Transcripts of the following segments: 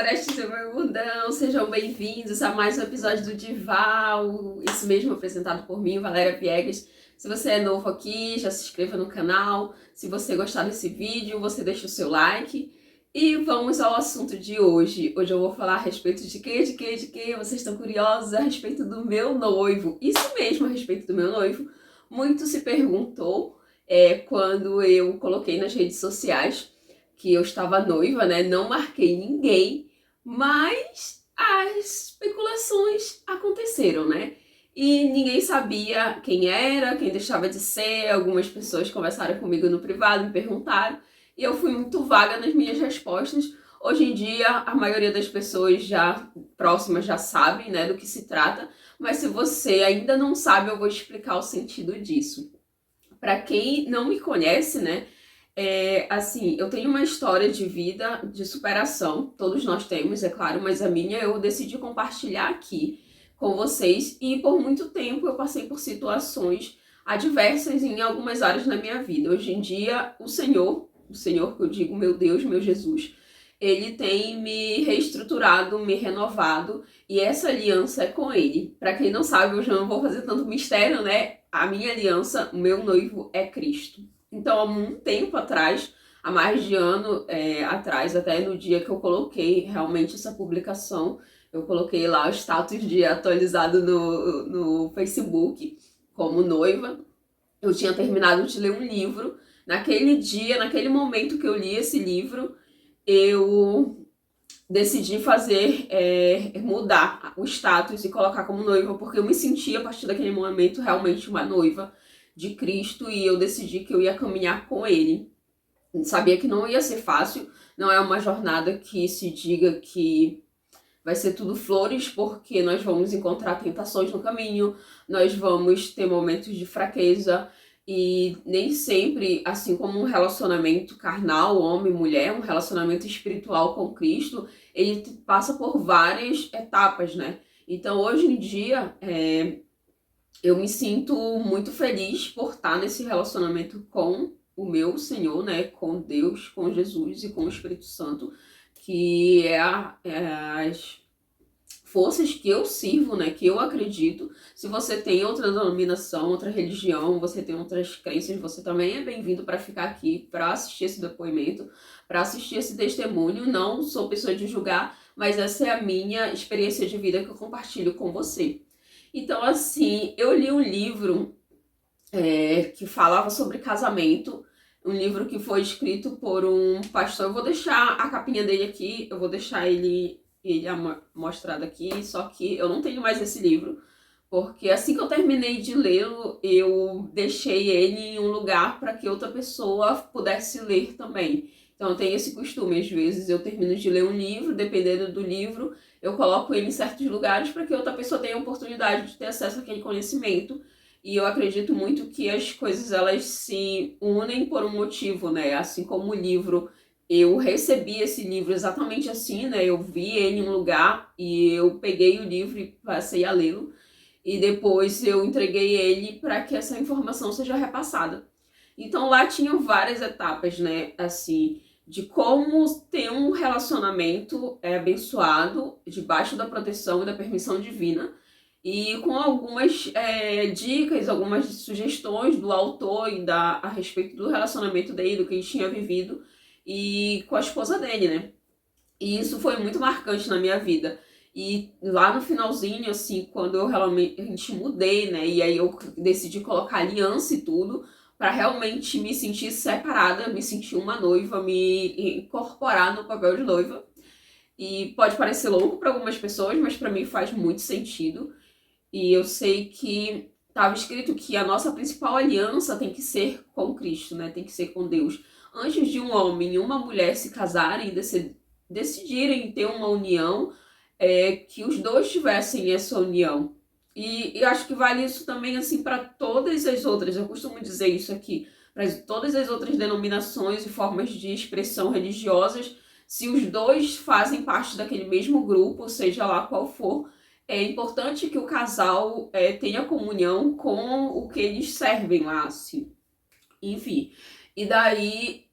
Prestes e meu mundão, sejam bem-vindos a mais um episódio do Dival, isso mesmo, apresentado por mim, Valéria Piegas. Se você é novo aqui, já se inscreva no canal. Se você gostar desse vídeo, você deixa o seu like. E vamos ao assunto de hoje. Hoje eu vou falar a respeito de quê? Vocês estão curiosos a respeito do meu noivo. Isso mesmo, a respeito do meu noivo. Muito se perguntou quando eu coloquei nas redes sociais que eu estava noiva, né? Não marquei ninguém, mas as especulações aconteceram, né? E ninguém sabia quem era, quem deixava de ser. Algumas pessoas conversaram comigo no privado, me perguntaram, e eu fui muito vaga nas minhas respostas. Hoje em dia, a maioria das pessoas já próximas já sabem, né, do que se trata, mas se você ainda não sabe, eu vou explicar o sentido disso. Para quem não me conhece, né, assim, eu tenho uma história de vida, de superação, todos nós temos, é claro, mas a minha eu decidi compartilhar aqui com vocês, e por muito tempo eu passei por situações adversas em algumas áreas da minha vida. Hoje em dia, o Senhor que eu digo, meu Deus, meu Jesus, ele tem me reestruturado, me renovado, e essa aliança é com ele. Para quem não sabe, eu já não vou fazer tanto mistério, né? A minha aliança, o meu noivo é Cristo. Então, há um tempo atrás, há mais de ano atrás, até no dia que eu coloquei realmente essa publicação, eu coloquei lá o status de atualizado no Facebook como noiva. Eu tinha terminado de ler um livro. Naquele dia, naquele momento que eu li esse livro, eu decidi mudar o status e colocar como noiva, porque eu me sentia, a partir daquele momento, realmente uma noiva de Cristo, e eu decidi que eu ia caminhar com ele. Sabia que não ia ser fácil, não é uma jornada que se diga que vai ser tudo flores, porque nós vamos encontrar tentações no caminho, nós vamos ter momentos de fraqueza, e nem sempre, assim como um relacionamento carnal, homem e mulher, um relacionamento espiritual com Cristo, ele passa por várias etapas, né? Então, hoje em dia, eu me sinto muito feliz por estar nesse relacionamento com o meu Senhor, né? Com Deus, com Jesus e com o Espírito Santo, que as forças que eu sirvo, né, que eu acredito. Se você tem outra denominação, outra religião, você tem outras crenças, você também é bem-vindo para ficar aqui, para assistir esse depoimento, para assistir esse testemunho. Não sou pessoa de julgar, mas essa é a minha experiência de vida que eu compartilho com você. Então, assim, eu li um livro que falava sobre casamento, um livro que foi escrito por um pastor. Eu vou deixar a capinha dele aqui, eu vou deixar ele mostrado aqui, só que eu não tenho mais esse livro, porque assim que eu terminei de lê-lo, eu deixei ele em um lugar para que outra pessoa pudesse ler também. Então eu tenho esse costume, às vezes eu termino de ler um livro, dependendo do livro, eu coloco ele em certos lugares para que outra pessoa tenha a oportunidade de ter acesso àquele conhecimento. E eu acredito muito que as coisas, elas se unem por um motivo, né? Assim como o livro, eu recebi esse livro exatamente assim, né? Eu vi ele em um lugar e eu peguei o livro e passei a lê-lo. E depois eu entreguei ele para que essa informação seja repassada. Então lá tinham várias etapas, né? Assim, de como ter um relacionamento abençoado, debaixo da proteção e da permissão divina, e com algumas dicas, algumas sugestões do autor a respeito do relacionamento dele, do que ele tinha vivido, e com a esposa dele, né? E isso foi muito marcante na minha vida. E lá no finalzinho, assim, quando eu realmente mudei, né? E aí eu decidi colocar aliança e tudo, para realmente me sentir separada, me sentir uma noiva, me incorporar no papel de noiva. E pode parecer louco para algumas pessoas, mas para mim faz muito sentido. E eu sei que estava escrito que a nossa principal aliança tem que ser com Cristo, né? Tem que ser com Deus. Antes de um homem e uma mulher se casarem, decidirem ter uma união, que os dois tivessem essa união. E acho que vale isso também, assim, para todas as outras. Eu costumo dizer isso aqui, para todas as outras denominações e formas de expressão religiosas. Se os dois fazem parte daquele mesmo grupo, seja lá qual for, é importante que o casal tenha comunhão com o que eles servem lá, assim. Enfim, e daí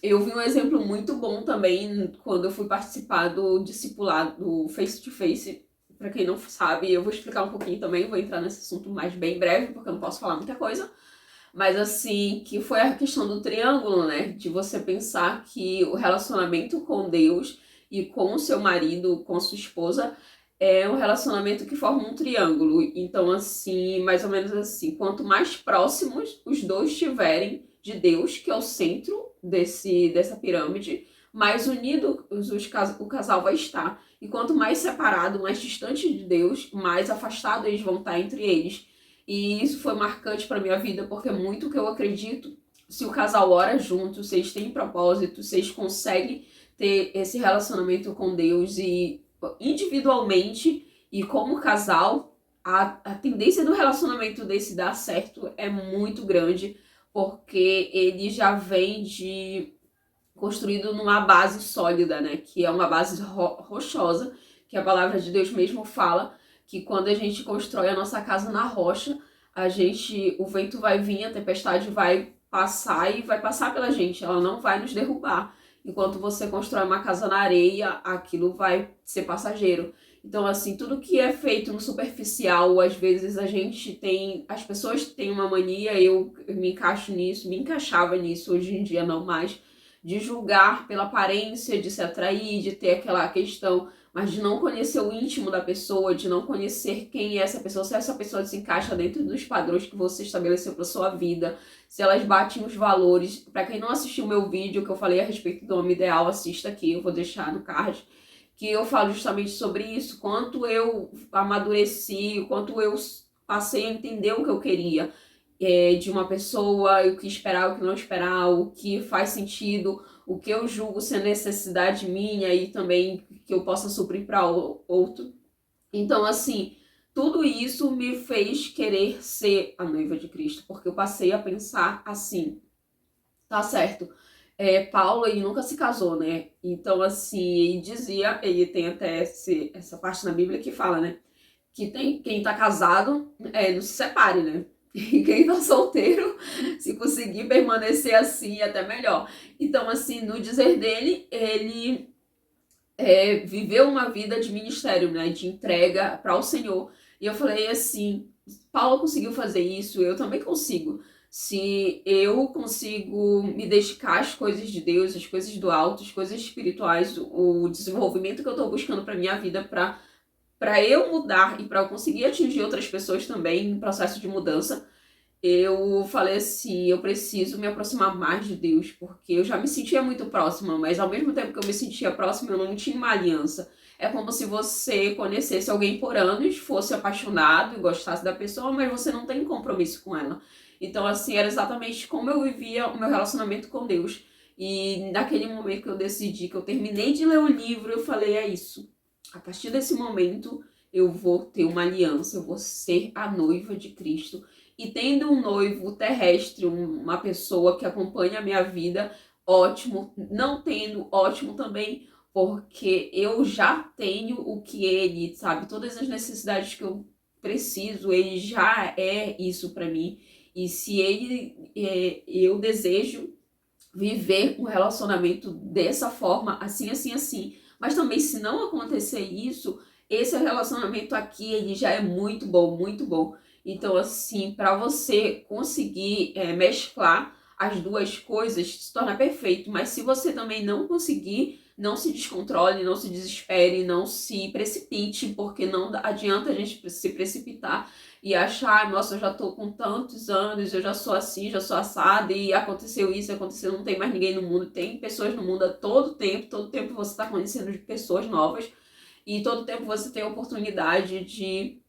Eu vi um exemplo muito bom também quando eu fui participar do discipulado face to face. Pra quem não sabe, eu vou explicar um pouquinho também, vou entrar nesse assunto mais bem breve, porque eu não posso falar muita coisa. Mas assim, que foi a questão do triângulo, né? De você pensar que o relacionamento com Deus e com o seu marido, com a sua esposa, é um relacionamento que forma um triângulo. Então, assim, mais ou menos assim, quanto mais próximos os dois estiverem de Deus, que é o centro dessa pirâmide, mais unido o casal vai estar. E quanto mais separado, mais distante de Deus, mais afastado eles vão estar entre eles. E isso foi marcante para minha vida, porque é muito que eu acredito. Se o casal ora junto, se eles têm propósito, se eles conseguem ter esse relacionamento com Deus e individualmente e como casal, a tendência do relacionamento desse dar certo é muito grande, porque ele já vem construído numa base sólida, né? Que é uma base rochosa, que a palavra de Deus mesmo fala que quando a gente constrói a nossa casa na rocha, o vento vai vir, a tempestade vai passar e vai passar pela gente, ela não vai nos derrubar. Enquanto você constrói uma casa na areia, aquilo vai ser passageiro. Então, assim, tudo que é feito no superficial, às vezes as pessoas têm uma mania, eu me encaixo nisso, me encaixava nisso, hoje em dia não mais, de julgar pela aparência, de se atrair, de ter aquela questão, mas de não conhecer o íntimo da pessoa, de não conhecer quem é essa pessoa, se essa pessoa se encaixa dentro dos padrões que você estabeleceu para sua vida, se elas batem os valores. Para quem não assistiu o meu vídeo que eu falei a respeito do homem ideal, assista aqui, eu vou deixar no card, que eu falo justamente sobre isso, quanto eu amadureci, quanto eu passei a entender o que eu queria de uma pessoa, o que esperar, o que não esperar, o que faz sentido, o que eu julgo ser necessidade minha e também que eu possa suprir para outro. Então, assim, tudo isso me fez querer ser a noiva de Cristo, porque eu passei a pensar assim, tá certo, Paulo, ele nunca se casou, né? Então, assim, ele dizia, ele tem até essa parte na Bíblia que fala, né? Que quem tá casado, não se separe, né? E quem tá solteiro, se conseguir permanecer assim, até melhor. Então, assim, no dizer dele, ele viveu uma vida de ministério, né? De entrega para o Senhor. E eu falei assim, Paulo conseguiu fazer isso, eu também consigo. Se eu consigo me dedicar às coisas de Deus, às coisas do alto, às coisas espirituais, o desenvolvimento que eu tô buscando para minha vida, para eu mudar e para eu conseguir atingir outras pessoas também em processo de mudança, eu falei assim, eu preciso me aproximar mais de Deus, porque eu já me sentia muito próxima, mas ao mesmo tempo que eu me sentia próxima, eu não tinha uma aliança. É como se você conhecesse alguém por anos, fosse apaixonado e gostasse da pessoa, mas você não tem compromisso com ela. Então, assim, era exatamente como eu vivia o meu relacionamento com Deus. E naquele momento que eu decidi, que eu terminei de ler o livro, eu falei, é isso. A partir desse momento, eu vou ter uma aliança, eu vou ser a noiva de Cristo. E tendo um noivo terrestre, uma pessoa que acompanha a minha vida, ótimo. Não tendo, ótimo também, porque eu já tenho o que ele, sabe? Todas as necessidades que eu preciso, ele já é isso para mim. E se eu desejo viver um relacionamento dessa forma, assim, assim, assim. Mas também, se não acontecer isso, esse relacionamento aqui, ele já é muito bom, muito bom. Então, assim, para você conseguir mesclar as duas coisas, se torna perfeito. Mas se você também não conseguir, não se descontrole, não se desespere, não se precipite, porque não adianta a gente se precipitar e achar, nossa, eu já tô com tantos anos, eu já sou assim, já sou assada, e aconteceu isso, aconteceu, não tem mais ninguém no mundo, tem pessoas no mundo a todo tempo você tá conhecendo pessoas novas, e todo tempo você tem a oportunidade de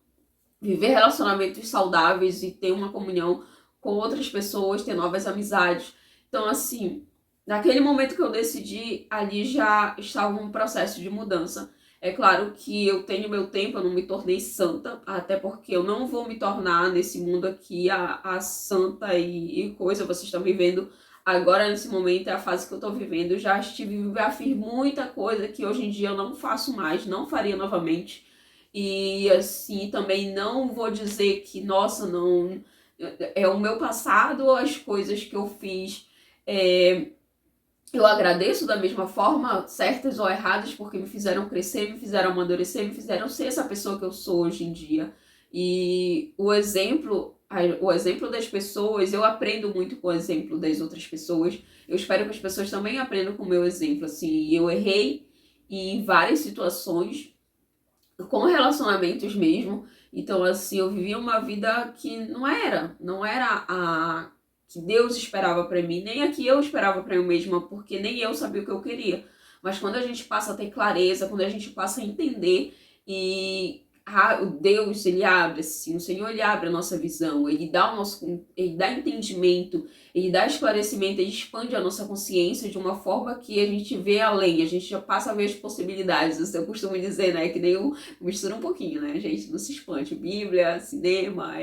viver relacionamentos saudáveis e ter uma comunhão com outras pessoas, ter novas amizades. Então, assim, naquele momento que eu decidi, ali já estava um processo de mudança. É claro que eu tenho meu tempo, eu não me tornei santa, até porque eu não vou me tornar nesse mundo aqui a santa e coisa. Vocês estão vivendo agora, nesse momento, é a fase que eu estou vivendo. Eu já fiz muita coisa que hoje em dia eu não faço mais, não faria novamente. E assim, também não vou dizer que, nossa, não. É o meu passado ou as coisas que eu fiz. eu agradeço da mesma forma, certas ou erradas, porque me fizeram crescer, me fizeram amadurecer, me fizeram ser essa pessoa que eu sou hoje em dia. E o exemplo das pessoas, eu aprendo muito com o exemplo das outras pessoas. Eu espero que as pessoas também aprendam com o meu exemplo. Assim, eu errei em várias situações, com relacionamentos mesmo. Então, assim, eu vivia uma vida que não era a que Deus esperava pra mim, nem a que eu esperava pra eu mesma, porque nem eu sabia o que eu queria. Mas quando a gente passa a ter clareza, quando a gente passa a entender e o Deus, ele abre assim, o Senhor, ele abre a nossa visão, ele dá entendimento, ele dá esclarecimento, ele expande a nossa consciência de uma forma que a gente vê além, a gente já passa a ver as possibilidades. Eu costumo dizer, né, que nem eu mistura um pouquinho, né, gente, não se espante, Bíblia, cinema,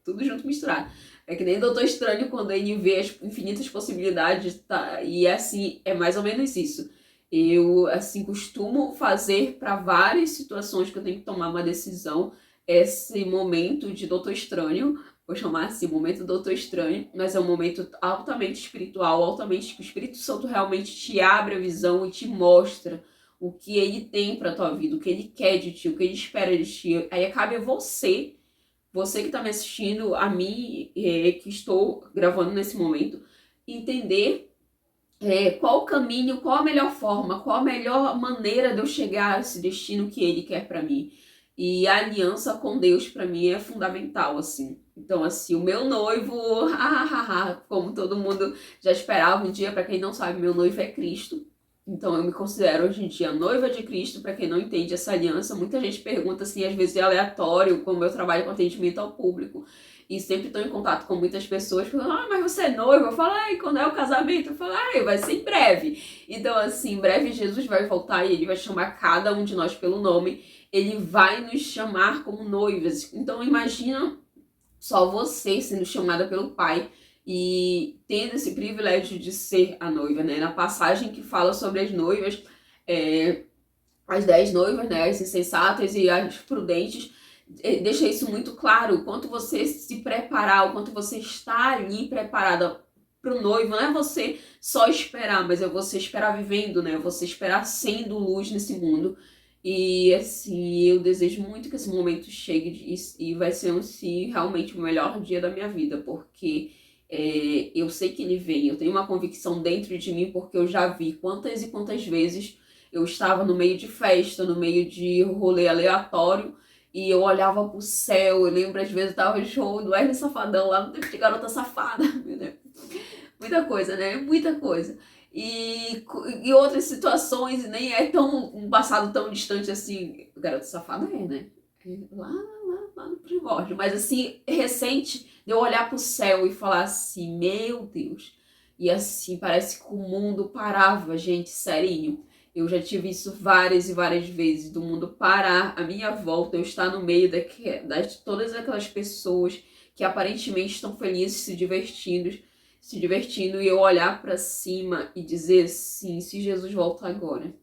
tudo junto misturado. É que nem Doutor Estranho quando ele vê as infinitas possibilidades, tá? E assim, é mais ou menos isso. Eu, assim, costumo fazer para várias situações que eu tenho que tomar uma decisão, esse momento de Doutor Estranho, vou chamar assim, momento Doutor Estranho, mas é um momento altamente espiritual, altamente que o Espírito Santo realmente te abre a visão e te mostra o que ele tem para tua vida, o que ele quer de ti, o que ele espera de ti. Aí cabe a você que está me assistindo, a mim, que estou gravando nesse momento, entender qual o caminho, qual a melhor forma, qual a melhor maneira de eu chegar a esse destino que ele quer para mim. E a aliança com Deus para mim é fundamental, assim. Então, assim, o meu noivo, como todo mundo já esperava um dia, para quem não sabe, meu noivo é Cristo. Então, eu me considero hoje em dia noiva de Cristo. Para quem não entende essa aliança, muita gente pergunta assim, às vezes é aleatório, como eu trabalho com atendimento ao público. E sempre estou em contato com muitas pessoas falando, mas você é noiva? Eu falo, e quando é o casamento? Eu falo, vai ser em breve. Então, assim, em breve Jesus vai voltar e ele vai chamar cada um de nós pelo nome. Ele vai nos chamar como noivas. Então, imagina só você sendo chamada pelo Pai e tendo esse privilégio de ser a noiva, né? Na passagem que fala sobre as noivas, as 10 noivas, né? As insensatas e as prudentes, deixa isso muito claro, o quanto você se preparar, o quanto você está ali preparada para o noivo. Não é você só esperar, mas é você esperar vivendo, né? Você esperar sendo luz nesse mundo. E assim, eu desejo muito que esse momento chegue e vai ser realmente o melhor dia da minha vida, porque eu sei que ele vem, eu tenho uma convicção dentro de mim, porque eu já vi quantas e quantas vezes eu estava no meio de festa, no meio de rolê aleatório, e eu olhava pro céu. Eu lembro, às vezes, eu tava no show do Hermes Safadão, lá no tempo de Garota Safada. Muita coisa, né? Muita coisa. E outras situações, e nem é tão um passado tão distante assim. Garota Safada né? Lá no primórdio. Mas assim, recente, de eu olhar pro céu e falar assim, meu Deus. E assim, parece que o mundo parava, gente, serinho. Eu já tive isso várias e várias vezes, do mundo parar à minha volta, eu estar no meio de todas aquelas pessoas que aparentemente estão felizes, se divertindo, e eu olhar para cima e dizer assim, se Jesus volta agora,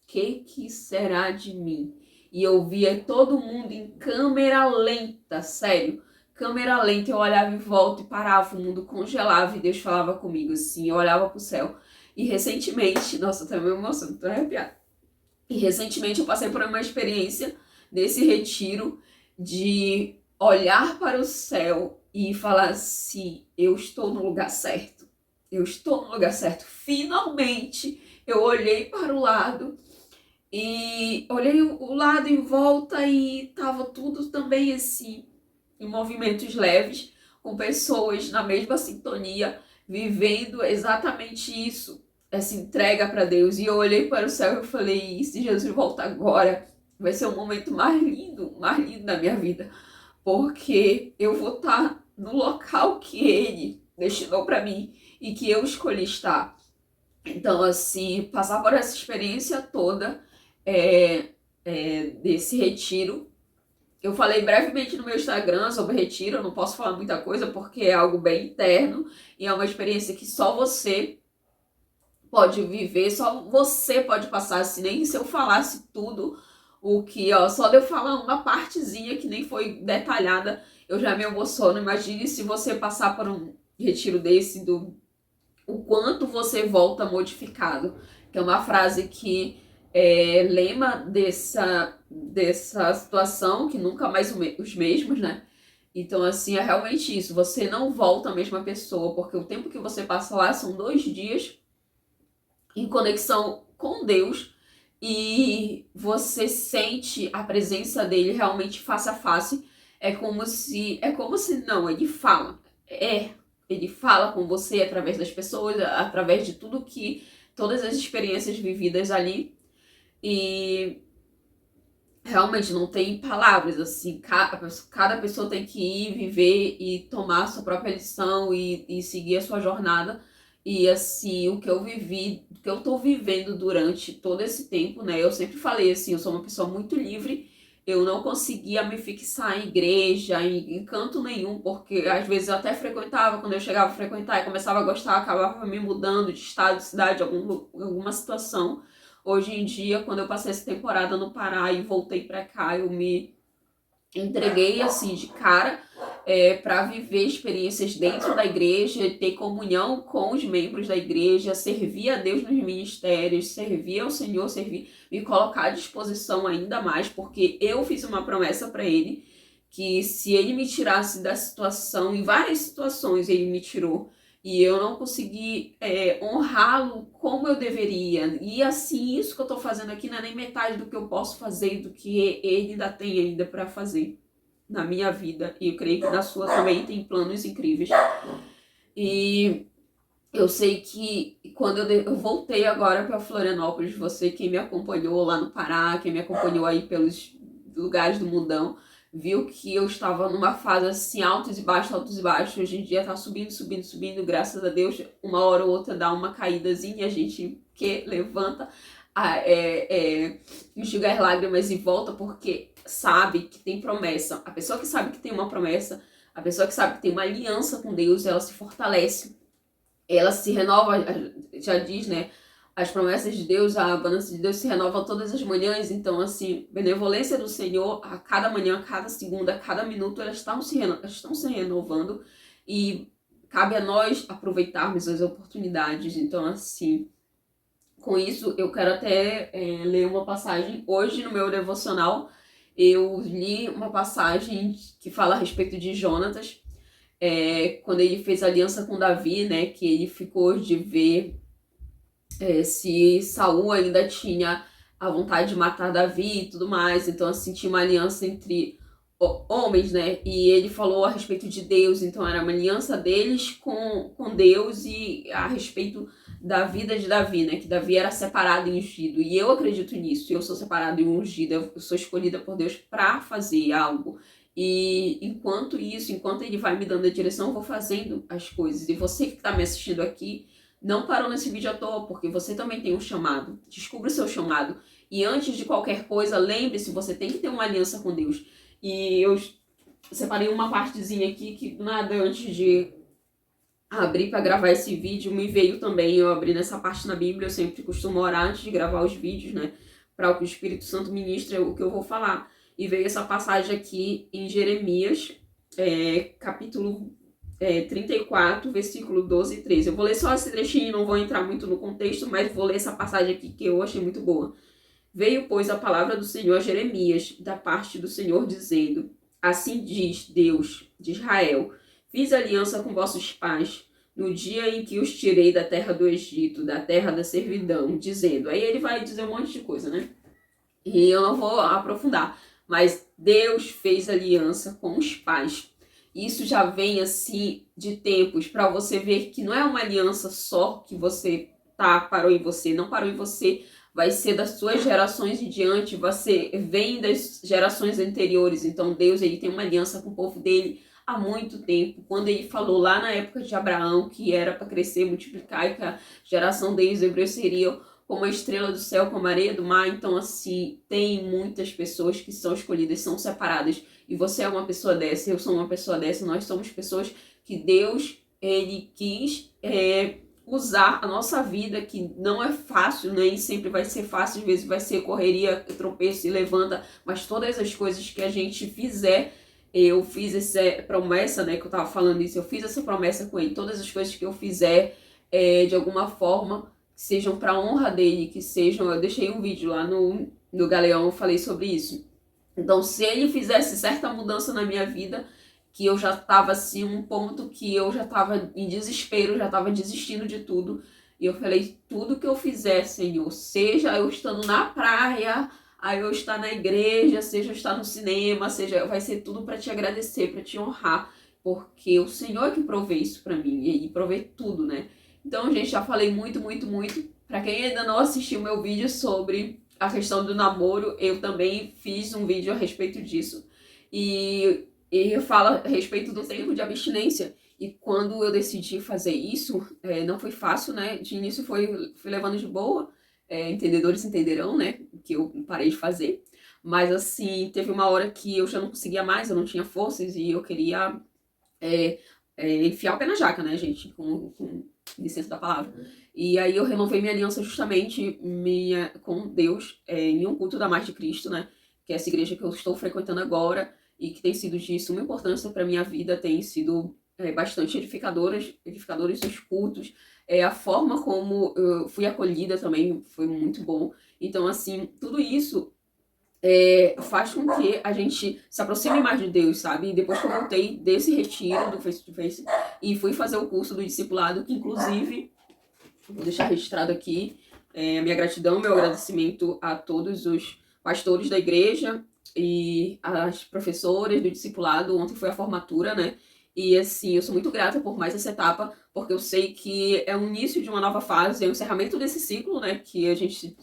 que será de mim? E eu via todo mundo em câmera lenta, sério, câmera lenta, eu olhava em volta e parava, o mundo congelava e Deus falava comigo assim, eu olhava pro céu. E recentemente, nossa, tô me emocionando, tô arrepiada. E recentemente eu passei por uma experiência nesse retiro de olhar para o céu e falar assim, eu estou no lugar certo. Eu estou no lugar certo. Finalmente eu olhei para o lado e olhei o lado em volta e tava tudo também assim, em movimentos leves, com pessoas na mesma sintonia, vivendo exatamente isso, essa entrega para Deus. E eu olhei para o céu e falei, e se Jesus volta agora, vai ser o momento mais lindo da minha vida, porque eu vou estar no local que Ele destinou para mim e que eu escolhi estar. Então, assim, passar por essa experiência toda desse retiro. Eu falei brevemente no meu Instagram sobre retiro, eu não posso falar muita coisa porque é algo bem interno e é uma experiência que só você pode viver, só você pode passar. Assim, nem se eu falasse tudo o que, só de eu falar uma partezinha que nem foi detalhada, eu já me emociono. Imagine se você passar por um retiro desse o quanto você volta modificado. Que é uma frase que é lema dessa situação, que nunca mais os mesmos, né? Então, assim, é realmente isso. Você não volta a mesma pessoa, porque o tempo que você passa lá são 2 dias em conexão com Deus e você sente a presença dele realmente face a face. Não, ele fala. Ele fala com você através das pessoas, através de todas as experiências vividas ali. E realmente não tem palavras, assim, cada pessoa tem que ir, viver e tomar a sua própria lição e seguir a sua jornada. E assim, o que eu vivi, o que eu tô vivendo durante todo esse tempo, né? Eu sempre falei assim, eu sou uma pessoa muito livre, eu não conseguia me fixar em igreja, em canto nenhum, porque às vezes eu até frequentava, quando eu chegava a frequentar e começava a gostar, acabava me mudando de estado, de cidade, alguma situação. Hoje em dia, quando eu passei essa temporada no Pará e voltei pra cá, eu me entreguei assim de cara para viver experiências dentro da igreja, ter comunhão com os membros da igreja, servir a Deus nos ministérios, servir ao Senhor, me colocar à disposição ainda mais, porque eu fiz uma promessa para ele que se ele me tirasse da situação, em várias situações ele me tirou, e eu não consegui honrá-lo como eu deveria. E assim, isso que eu tô fazendo aqui não é nem metade do que eu posso fazer, do que ele ainda tem ainda para fazer na minha vida. E eu creio que na sua também tem planos incríveis. E eu sei que quando eu voltei agora para Florianópolis, você quem me acompanhou lá no Pará, quem me acompanhou aí pelos lugares do mundão, viu que eu estava numa fase assim, altos e baixos, altos e baixos. Hoje em dia tá subindo, subindo, subindo, graças a Deus. Uma hora ou outra dá uma caídazinha, a gente que levanta, enxuga as lágrimas e volta, porque sabe que tem promessa. A pessoa que sabe que tem uma promessa, a pessoa que sabe que tem uma aliança com Deus, ela se fortalece, ela se renova, já diz, né? As promessas de Deus, a abundância de Deus se renova todas as manhãs. Então, assim, benevolência do Senhor, a cada manhã, a cada segunda, a cada minuto, elas estão se renovando. E cabe a nós aproveitarmos as oportunidades. Então, assim, com isso, eu quero até ler uma passagem. Hoje, no meu devocional, eu li uma passagem que fala a respeito de Jonatas, quando ele fez aliança com Davi, né? Que ele ficou de ver se Saul ainda tinha a vontade de matar Davi e tudo mais. Então, assim, tinha uma aliança entre homens, né? E ele falou a respeito de Deus. Então, era uma aliança deles com Deus e a respeito da vida de Davi, né? Que Davi era separado e ungido. E eu acredito nisso. Eu sou separada e ungida. Eu sou escolhida por Deus para fazer algo. E enquanto ele vai me dando a direção, eu vou fazendo as coisas. E você que está me assistindo aqui, não parou nesse vídeo à toa, porque você também tem um chamado. Descubra o seu chamado. E antes de qualquer coisa, lembre-se, você tem que ter uma aliança com Deus. E eu separei uma partezinha aqui que nada, antes de abrir para gravar esse vídeo, me veio também. Eu abri nessa parte na Bíblia, eu sempre costumo orar antes de gravar os vídeos, né? Para o que o Espírito Santo ministra o que eu vou falar. E veio essa passagem aqui em Jeremias, capítulo 34, versículo 12 e 13. Eu vou ler só esse trechinho, não vou entrar muito no contexto, mas vou ler essa passagem aqui que eu achei muito boa. Veio, pois, a palavra do Senhor a Jeremias, da parte do Senhor, dizendo: assim diz Deus de Israel, fiz aliança com vossos pais, no dia em que os tirei da terra do Egito, da terra da servidão, dizendo... Aí ele vai dizer um monte de coisa, né? E eu não vou aprofundar, mas Deus fez aliança com os pais. Isso já vem assim de tempos, para você ver que não é uma aliança só que você parou em você, não parou em você, vai ser das suas gerações em diante, vem das gerações anteriores. Então Deus, ele tem uma aliança com o povo dele há muito tempo. Quando ele falou lá na época de Abraão que era para crescer, multiplicar, e que a geração deles, os hebreus, seriam como a estrela do céu, como a areia do mar. Então, assim, tem muitas pessoas que são escolhidas, são separadas. E você é uma pessoa dessa, eu sou uma pessoa dessa. Nós somos pessoas que Deus, ele quis usar a nossa vida, que não é fácil, nem sempre vai ser fácil. Às vezes vai ser correria, tropeço e levanta. Mas todas as coisas que a gente fizer, eu fiz essa promessa, né, que eu tava falando isso. Eu fiz essa promessa com ele. Todas as coisas que eu fizer, de alguma forma, sejam para honra dele, que sejam... Eu deixei um vídeo lá no Galeão, eu falei sobre isso. Então, se ele fizesse certa mudança na minha vida, que eu já tava assim, um ponto que eu já tava em desespero, já tava desistindo de tudo. E eu falei, tudo que eu fizer, Senhor, seja eu estando na praia, aí eu estar na igreja, seja eu estar no cinema, seja, vai ser tudo para te agradecer, para te honrar, porque o Senhor é que provê isso para mim, e provê tudo, né? Então, gente, já falei muito, muito, muito. Para quem ainda não assistiu meu vídeo sobre a questão do namoro, eu também fiz um vídeo a respeito disso. E fala a respeito do tempo de abstinência. E quando eu decidi fazer isso, não foi fácil, né? De início fui levando de boa. Entendedores entenderão, né? Que eu parei de fazer. Mas, assim, teve uma hora que eu já não conseguia mais, eu não tinha forças e eu queria enfiar o pé na jaca, né, gente? Com licença da palavra. E aí eu renovei minha aliança justamente com Deus em um culto da Mais de Cristo, né? Que é essa igreja que eu estou frequentando agora e que tem sido de suma importância para minha vida, tem sido bastante edificadores os cultos, a forma como eu fui acolhida também foi muito bom. Então, assim, tudo isso faz com que a gente se aproxime mais de Deus, sabe? E depois que eu voltei desse retiro do Face to Face e fui fazer o curso do discipulado, que inclusive, vou deixar registrado aqui, a minha gratidão, meu agradecimento a todos os pastores da igreja e as professoras do discipulado. Ontem foi a formatura, né? E assim, eu sou muito grata por mais essa etapa, porque eu sei que é o início de uma nova fase, é o encerramento desse ciclo, né, que a gente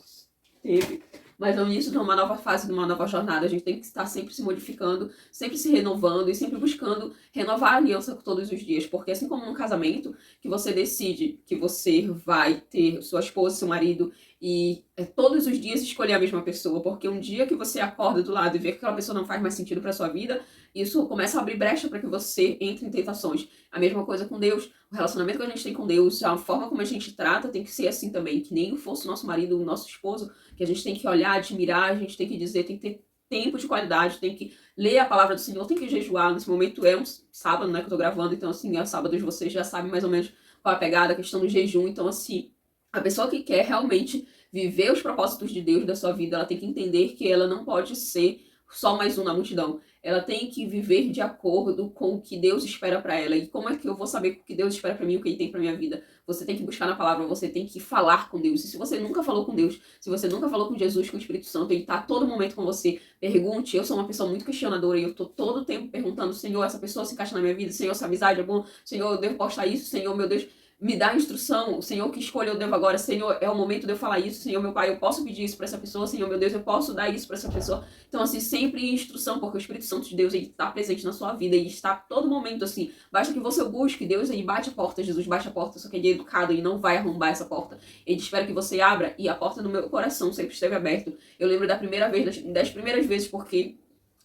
teve, mas é o início de uma nova fase, de uma nova jornada. A gente tem que estar sempre se modificando, sempre se renovando e sempre buscando renovar a aliança todos os dias, porque assim como num casamento, que você decide que você vai ter sua esposa, seu marido, e todos os dias escolher a mesma pessoa, porque um dia que você acorda do lado e vê que aquela pessoa não faz mais sentido para sua vida, isso começa a abrir brecha para que você entre em tentações. A mesma coisa com Deus, o relacionamento que a gente tem com Deus, a forma como a gente trata tem que ser assim também, que nem fosse o nosso marido, o nosso esposo, que a gente tem que olhar, admirar, a gente tem que dizer, tem que ter tempo de qualidade, tem que ler a palavra do Senhor, tem que jejuar. Nesse momento é um sábado, né, que eu tô gravando, então assim, é sábado, vocês já sabem mais ou menos qual a pegada, a questão do jejum. Então assim, a pessoa que quer realmente viver os propósitos de Deus da sua vida, ela tem que entender que ela não pode ser só mais um na multidão. Ela tem que viver de acordo com o que Deus espera para ela. E como é que eu vou saber o que Deus espera para mim, o que Ele tem para minha vida? Você tem que buscar na palavra, você tem que falar com Deus. E se você nunca falou com Deus, se você nunca falou com Jesus, com o Espírito Santo, Ele tá a todo momento com você. Pergunte. Eu sou uma pessoa muito questionadora e eu tô todo o tempo perguntando: Senhor, essa pessoa se encaixa na minha vida? Senhor, essa amizade é bom? Senhor, eu devo postar isso? Senhor, meu Deus, me dá a instrução. O Senhor, que escolha eu devo agora? Senhor, é o momento de eu falar isso. Senhor, meu Pai, eu posso pedir isso para essa pessoa? Senhor, meu Deus, eu posso dar isso para essa pessoa? Então, assim, sempre instrução, porque o Espírito Santo de Deus, ele está presente na sua vida, ele está a todo momento, assim. Basta que você busque Deus, ele bate a porta, Jesus bate a porta, só que ele é educado, ele não vai arrombar essa porta. Ele espera que você abra, e a porta do meu coração sempre esteve aberta. Eu lembro da primeira vez, das primeiras vezes, porque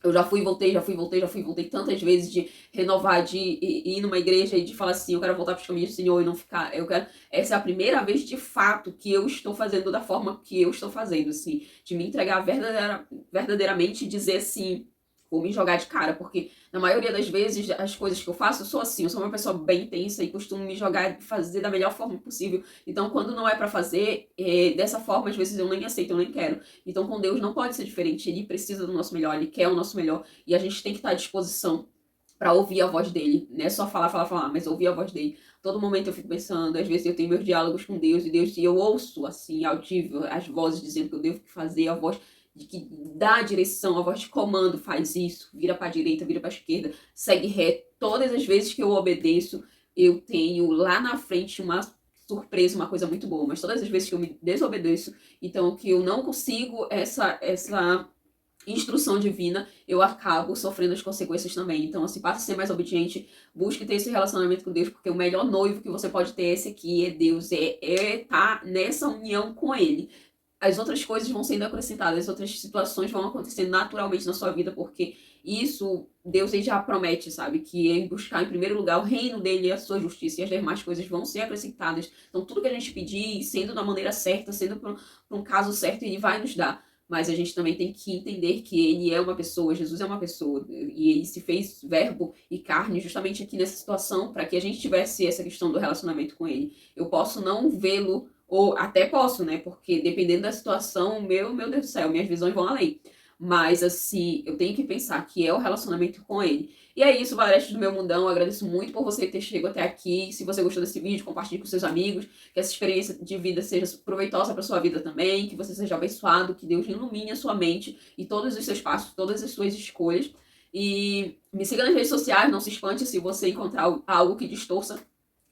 eu já fui e voltei, tantas vezes de renovar, de ir numa igreja e de falar assim, eu quero voltar para os caminhos do Senhor e não ficar, essa é a primeira vez de fato que eu estou fazendo da forma que eu estou fazendo, assim, de me entregar verdadeiramente e dizer assim, vou me jogar de cara, porque na maioria das vezes as coisas que eu faço, eu sou assim, eu sou uma pessoa bem intensa e costumo me jogar e fazer da melhor forma possível. Então, quando não é pra fazer dessa forma, às vezes eu nem aceito, eu nem quero. Então, com Deus não pode ser diferente, Ele precisa do nosso melhor, Ele quer o nosso melhor, e a gente tem que estar à disposição pra ouvir a voz dele, não é só falar, mas ouvir a voz dele. Todo momento eu fico pensando, às vezes eu tenho meus diálogos com Deus, e eu ouço, assim, audível, as vozes dizendo que eu devo fazer, a voz de que dá a direção, a voz de comando, faz isso, vira pra direita, vira pra esquerda, segue reto. Todas as vezes que eu obedeço, eu tenho lá na frente uma surpresa, uma coisa muito boa. Mas todas as vezes que eu me desobedeço, então que eu não consigo essa instrução divina, eu acabo sofrendo as consequências também. Então, assim, passe a ser mais obediente, busque ter esse relacionamento com Deus, porque o melhor noivo que você pode ter é esse aqui, é Deus, tá nessa união com Ele. As outras coisas vão sendo acrescentadas, as outras situações vão acontecendo naturalmente na sua vida, porque isso, Deus ele já promete, sabe? Que é buscar em primeiro lugar o reino dele e a sua justiça, e as demais coisas vão ser acrescentadas. Então, tudo que a gente pedir, sendo da maneira certa, sendo para um caso certo, ele vai nos dar. mas a gente também tem que entender que ele é uma pessoa, Jesus é uma pessoa, e ele se fez verbo e carne justamente aqui nessa situação para que a gente tivesse essa questão do relacionamento com ele. Eu posso não vê-lo, ou até posso, né? Porque dependendo da situação, meu Deus do céu, minhas visões vão além. Mas, assim, eu tenho que pensar que é o relacionamento com ele. E é isso, Valéria do Meu Mundão. Eu agradeço muito por você ter chegado até aqui. Se você gostou desse vídeo, compartilhe com seus amigos. Que essa experiência de vida seja proveitosa para sua vida também. Que você seja abençoado. Que Deus ilumine a sua mente e todos os seus passos, todas as suas escolhas. E me siga nas redes sociais. Não se espante se você encontrar algo que distorça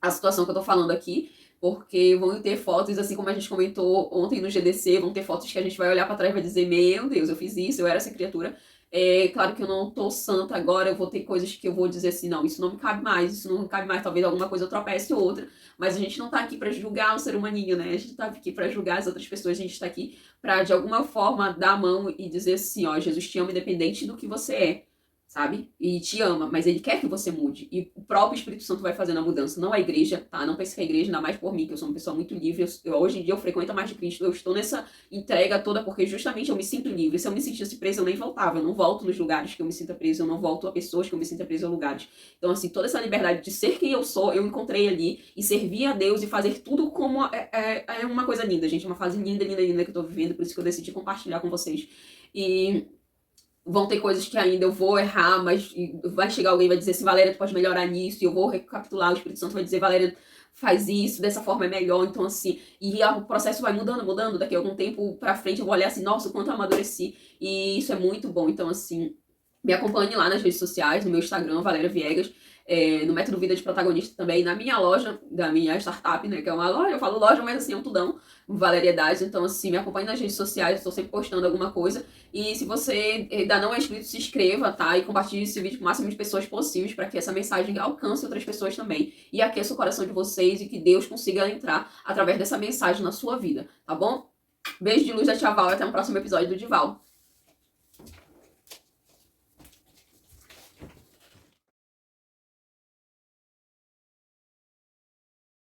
a situação que eu tô falando aqui. Porque vão ter fotos, assim como a gente comentou ontem no GDC, vão ter fotos que a gente vai olhar pra trás e vai dizer, meu Deus, eu fiz isso, eu era essa criatura. É claro que eu não tô santa agora, eu vou ter coisas que eu vou dizer assim, não, isso não me cabe mais, isso não me cabe mais, talvez alguma coisa eu tropece outra, mas a gente não tá aqui pra julgar o ser humaninho, né? A gente tá aqui pra julgar as outras pessoas, a gente tá aqui pra, de alguma forma, dar a mão e dizer assim, ó, Jesus te ama independente do que você é, sabe? E te ama, mas ele quer que você mude. E o próprio Espírito Santo vai fazendo a mudança, não a igreja, tá? Não pense que a igreja, ainda mais por mim, que eu sou uma pessoa muito livre. Hoje em dia eu frequento a mais de Cristo, eu estou nessa entrega toda porque justamente eu me sinto livre. Se eu me sentisse presa, eu nem voltava. Eu não volto nos lugares que eu me sinta presa, eu não volto a pessoas que eu me sinta presa a lugares. Então, assim, toda essa liberdade de ser quem eu sou, eu encontrei ali e servir a Deus e fazer tudo como é uma coisa linda, gente. Uma fase linda, linda, linda que eu tô vivendo, por isso que eu decidi compartilhar com vocês. E vão ter coisas que ainda eu vou errar, mas vai chegar alguém e vai dizer assim, Valéria, tu pode melhorar nisso, e eu vou recapitular, o Espírito Santo vai dizer, Valéria, faz isso, dessa forma é melhor, então assim, e o processo vai mudando, mudando, daqui a algum tempo pra frente eu vou olhar assim, nossa, o quanto eu amadureci, e isso é muito bom, então assim, me acompanhe lá nas redes sociais, no meu Instagram, Valéria Viegas, no Método Vida de Protagonista também, na minha loja, da minha startup, né, que é uma loja, eu falo loja, mas assim, é um tudão, valeriedade, então assim, me acompanhe nas redes sociais, estou sempre postando alguma coisa, e se você ainda não é inscrito, se inscreva, tá, e compartilhe esse vídeo com o máximo de pessoas possíveis, para que essa mensagem alcance outras pessoas também, e aqueça o coração de vocês, e que Deus consiga entrar através dessa mensagem na sua vida, tá bom? Beijo de luz da Tia Val, até o próximo episódio do Dival.